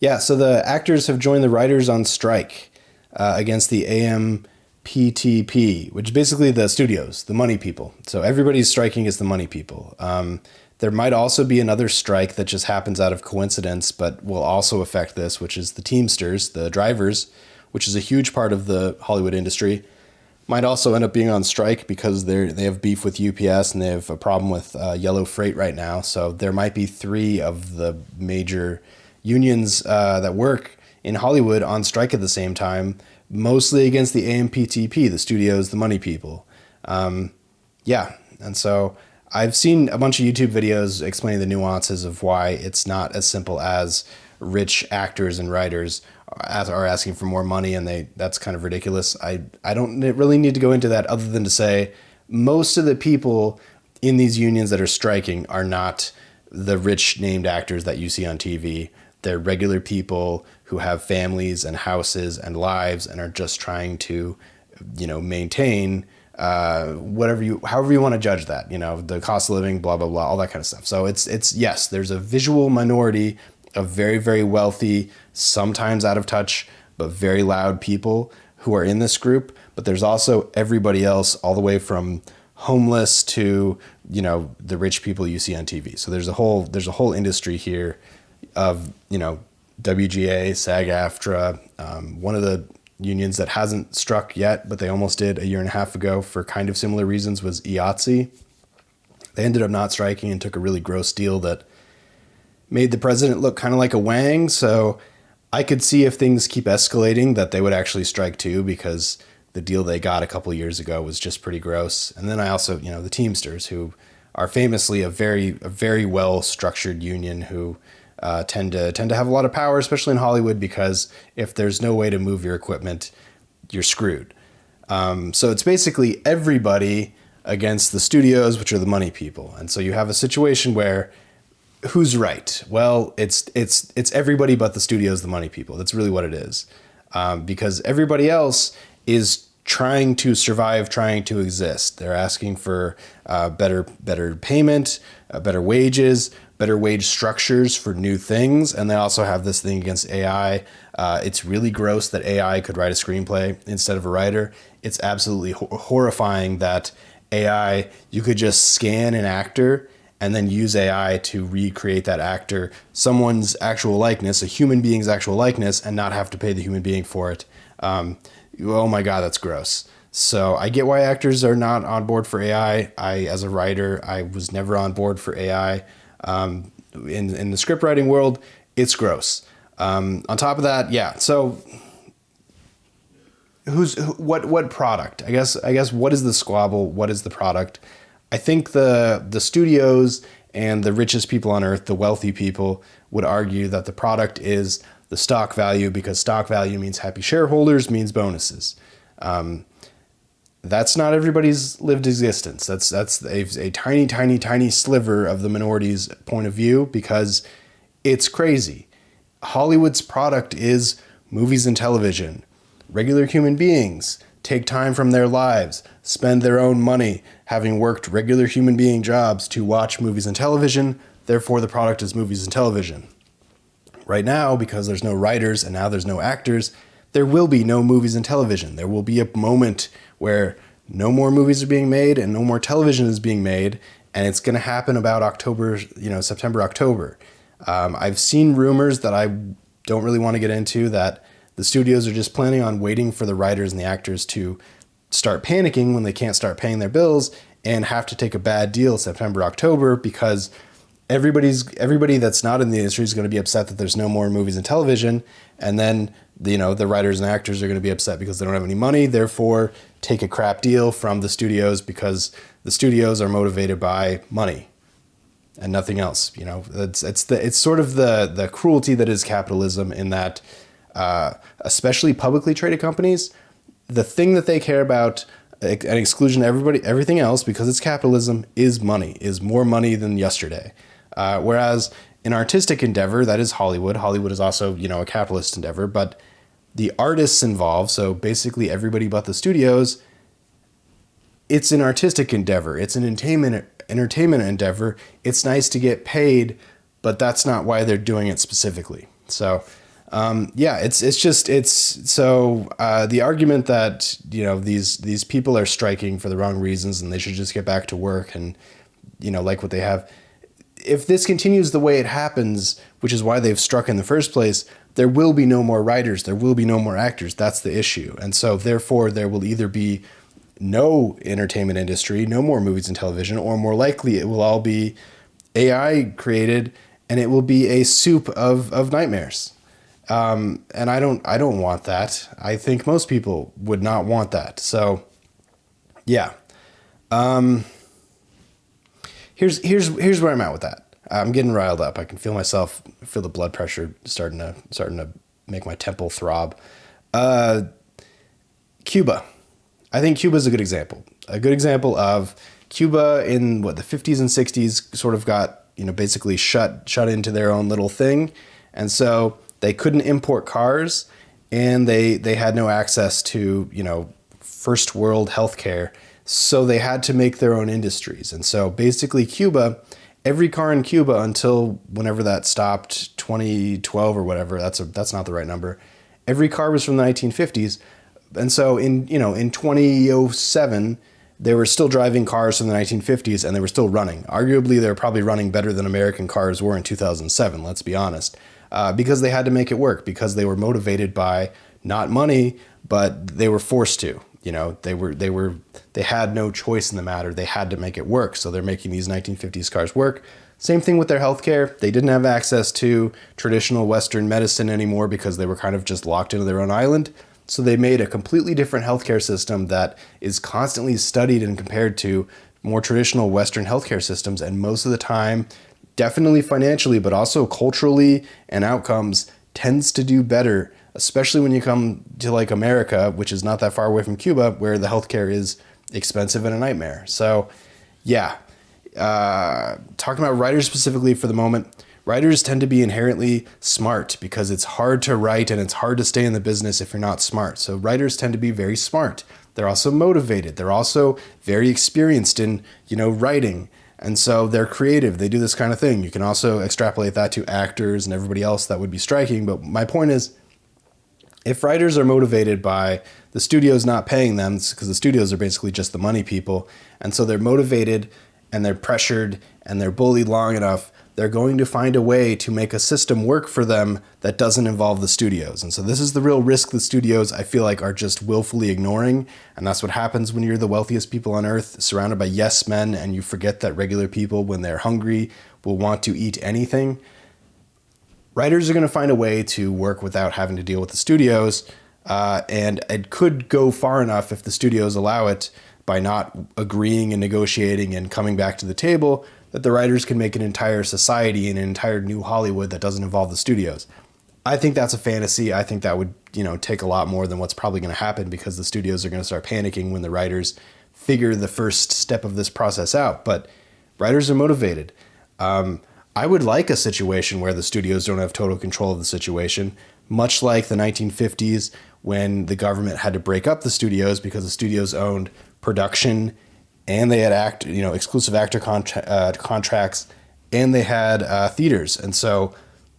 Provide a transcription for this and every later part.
Yeah, so the actors have joined the writers on strike against the AMPTP, which is basically the studios, the money people. So everybody's striking as the money people. There might also be another strike that just happens out of coincidence, but will also affect this, which is the Teamsters, the drivers, which is a huge part of the Hollywood industry. Might also end up being on strike because they have beef with UPS and they have a problem with yellow freight right now. So there might be three of the major unions that work in Hollywood on strike at the same time, mostly against the AMPTP, the studios, the money people. Yeah, and so I've seen a bunch of YouTube videos explaining the nuances of why it's not as simple as rich actors and writers are asking for more money, and that's kind of ridiculous. I don't really need to go into that other than to say most of the people in these unions that are striking are not the rich named actors that you see on TV. They're regular people who have families and houses and lives and are just trying to, maintain however you want to judge that, the cost of living, blah, blah, blah, all that kind of stuff. So it's yes, there's a visual minority of very, very wealthy, sometimes out of touch, but very loud people who are in this group. But there's also everybody else, all the way from homeless to, the rich people you see on TV. So there's a whole industry here of, WGA, SAG-AFTRA, one of the unions that hasn't struck yet, but they almost did a year and a half ago for kind of similar reasons, was IATSE. They ended up not striking and took a really gross deal that made the president look kind of like a wang. So I could see if things keep escalating that they would actually strike too, because the deal they got a couple of years ago was just pretty gross. And then I also, the Teamsters, who are famously a very well structured union who tend to have a lot of power, especially in Hollywood, because if there's no way to move your equipment, you're screwed. So it's basically everybody against the studios, which are the money people. And so you have a situation where who's right? Well, it's everybody but the studios, the money people. That's really what it is. Because everybody else is trying to survive, trying to exist. They're asking for better payment, better wages, better wage structures for new things. And they also have this thing against AI. It's really gross that AI could write a screenplay instead of a writer. It's absolutely horrifying that AI, you could just scan an actor and then use AI to recreate that actor, someone's actual likeness, a human being's actual likeness, and not have to pay the human being for it. Oh my God, that's gross. So I get why actors are not on board for AI. As a writer, I was never on board for AI. In the script writing world, it's gross. On top of that, yeah. So what product? I guess what is the squabble? What is the product? I think the studios and the richest people on earth, the wealthy people, would argue that the product is the stock value, because stock value means happy shareholders, means bonuses. That's not everybody's lived existence. That's a tiny sliver of the minority's point of view, because it's crazy. Hollywood's product is movies and television. Regular human beings take time from their lives, spend their own money, having worked regular human being jobs to watch movies and television. Therefore, the product is movies and television. Right now, because there's no writers and now there's no actors, there will be no movies and television. There will be a moment where no more movies are being made and no more television is being made, and it's going to happen about September, October. I've seen rumors that I don't really want to get into, that the studios are just planning on waiting for the writers and the actors to start panicking when they can't start paying their bills and have to take a bad deal September, October, because everybody that's not in the industry is going to be upset that there's no more movies and television. And then, the writers and actors are going to be upset because they don't have any money, therefore take a crap deal from the studios, because the studios are motivated by money and nothing else. It's sort of the cruelty that is capitalism, in that, especially publicly traded companies, the thing that they care about, an exclusion of everything else, because it's capitalism, is money, is more money than yesterday. Whereas an artistic endeavor, that is Hollywood. Hollywood is also, a capitalist endeavor, but the artists involved, so basically everybody but the studios, it's an artistic endeavor. It's an entertainment endeavor. It's nice to get paid, but that's not why they're doing it specifically. So Yeah, the argument that, these people are striking for the wrong reasons and they should just get back to work and, like what they have. If this continues the way it happens, which is why they've struck in the first place, there will be no more writers, there will be no more actors. That's the issue. And so therefore there will either be no entertainment industry, no more movies and television, or more likely it will all be AI created and it will be a soup of nightmares. And I don't want that. I think most people would not want that. So, yeah. Here's where I'm at with that. I'm getting riled up. I can feel the blood pressure starting to make my temple throb. Cuba. I think Cuba is a good example. A good example of Cuba in the 50s and 60s sort of got, basically shut into their own little thing. And so they couldn't import cars, and they had no access to, first world healthcare. So they had to make their own industries. And so basically Cuba, every car in Cuba until whenever that stopped, 2012 or whatever, that's not the right number. Every car was from the 1950s. And so in 2007, they were still driving cars from the 1950s and they were still running. Arguably, they were probably running better than American cars were in 2007, let's be honest. Because they had to make it work, because they were motivated by not money, but they were forced to. They had no choice in the matter. They had to make it work. So they're making these 1950s cars work. Same thing with their healthcare. They didn't have access to traditional Western medicine anymore because they were kind of just locked into their own island. So they made a completely different healthcare system that is constantly studied and compared to more traditional Western healthcare systems. And most of the time, definitely financially, but also culturally and outcomes, tends to do better, especially when you come to like America, which is not that far away from Cuba, where the healthcare is expensive and a nightmare. So yeah, talking about writers specifically for the moment, writers tend to be inherently smart because it's hard to write and it's hard to stay in the business if you're not smart. So writers tend to be very smart. They're also motivated. They're also very experienced in, writing. And so they're creative. They do this kind of thing. You can also extrapolate that to actors and everybody else that would be striking. But my point is, if writers are motivated by the studios not paying them, because the studios are basically just the money people, and so they're motivated and they're pressured and they're bullied long enough, they're going to find a way to make a system work for them that doesn't involve the studios. And so this is the real risk the studios, I feel like, are just willfully ignoring. And that's what happens when you're the wealthiest people on earth, surrounded by yes men, and you forget that regular people, when they're hungry, will want to eat anything. Writers are going to find a way to work without having to deal with the studios. And it could go far enough if the studios allow it, by not agreeing and negotiating and coming back to the table, that the writers can make an entire society and an entire new Hollywood that doesn't involve the studios. I think that's a fantasy. I think that would, take a lot more than what's probably going to happen, because the studios are going to start panicking when the writers figure the first step of this process out. But writers are motivated. I would like a situation where the studios don't have total control of the situation, much like the 1950s when the government had to break up the studios because the studios owned production, and they had exclusive actor contracts, and they had theaters. And so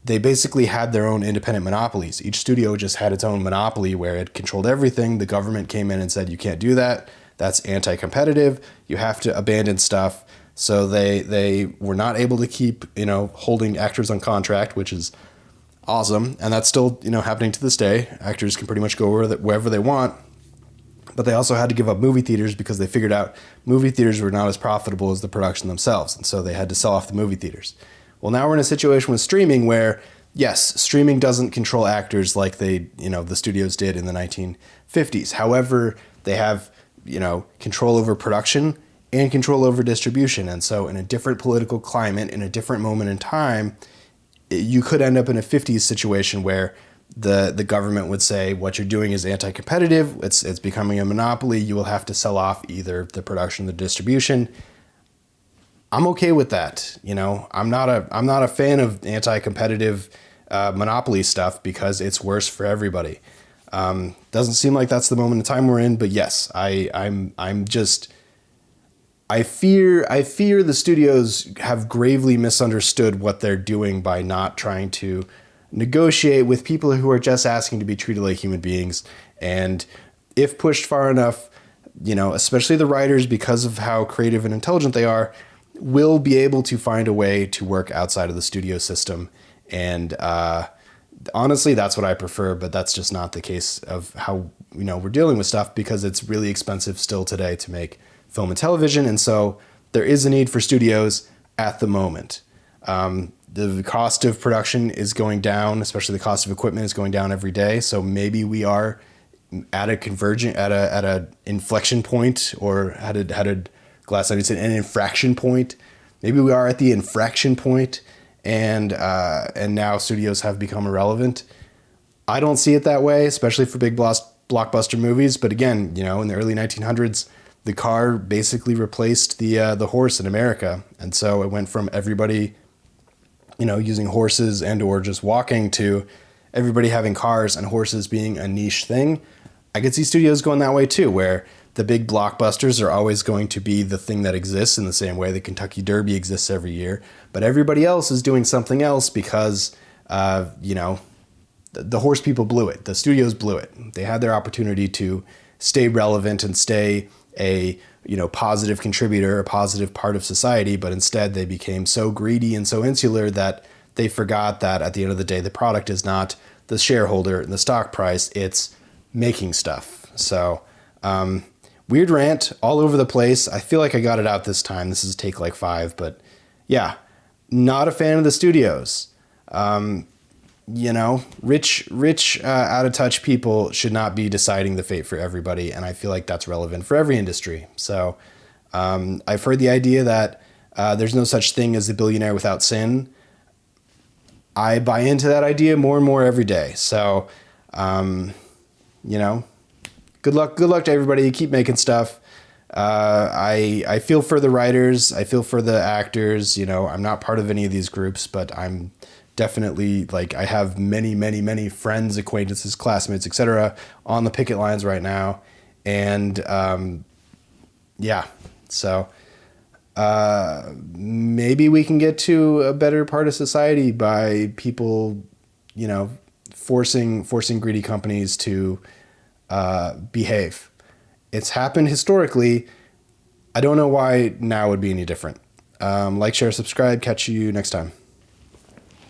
they basically had their own independent monopolies. Each studio just had its own monopoly where it controlled everything. The government came in and said, you can't do that. That's anti-competitive. You have to abandon stuff. So they were not able to keep, holding actors on contract, which is awesome. And that's still, happening to this day. Actors can pretty much go wherever they want. But they also had to give up movie theaters because they figured out movie theaters were not as profitable as the production themselves. And so they had to sell off the movie theaters. Well, now we're in a situation with streaming where, yes, streaming doesn't control actors like the studios did in the 1950s. However, they have, control over production and control over distribution. And so in a different political climate, in a different moment in time, you could end up in a 50s situation where the government would say, what you're doing is anti-competitive. It's becoming a monopoly. You will have to sell off either the production or the distribution. I'm okay with that. I'm not a fan of anti-competitive monopoly stuff because it's worse for everybody. Doesn't seem like that's the moment in time we're in, but yes, I fear the studios have gravely misunderstood what they're doing by not trying to negotiate with people who are just asking to be treated like human beings. And if pushed far enough, especially the writers, because of how creative and intelligent they are, will be able to find a way to work outside of the studio system. And honestly, that's what I prefer, but that's just not the case of how, we're dealing with stuff, because it's really expensive still today to make film and television. And so there is a need for studios at the moment. The cost of production is going down, especially the cost of equipment is going down every day. So maybe we are at a convergent, at a inflection point, or how did Glass say, an infraction point. Maybe we are at the infraction point, and now studios have become irrelevant. I don't see it that way, especially for big blockbuster movies. But again, in the early 1900s, the car basically replaced the horse in America, and so it went from everybody, using horses and or just walking, to everybody having cars and horses being a niche thing. I could see studios going that way too, where the big blockbusters are always going to be the thing that exists, in the same way the Kentucky Derby exists every year, but everybody else is doing something else because, the horse people blew it. The studios blew it. They had their opportunity to stay relevant and stay a, positive contributor, a positive part of society, but instead they became so greedy and so insular that they forgot that at the end of the day, the product is not the shareholder and the stock price, it's making stuff. So, weird rant all over the place. I feel like I got it out this time. This is take like 5, but yeah, not a fan of the studios. Rich, out of touch people should not be deciding the fate for everybody. And I feel like that's relevant for every industry. So, I've heard the idea that, there's no such thing as a billionaire without sin. I buy into that idea more and more every day. So, good luck to everybody. Keep making stuff. I feel for the writers. I feel for the actors. I'm not part of any of these groups, but I'm definitely, I have many, many, many friends, acquaintances, classmates, etc. on the picket lines right now. And, so, maybe we can get to a better part of society by people, forcing greedy companies to, behave. It's happened historically. I don't know why now would be any different. Like, share, subscribe. Catch you next time.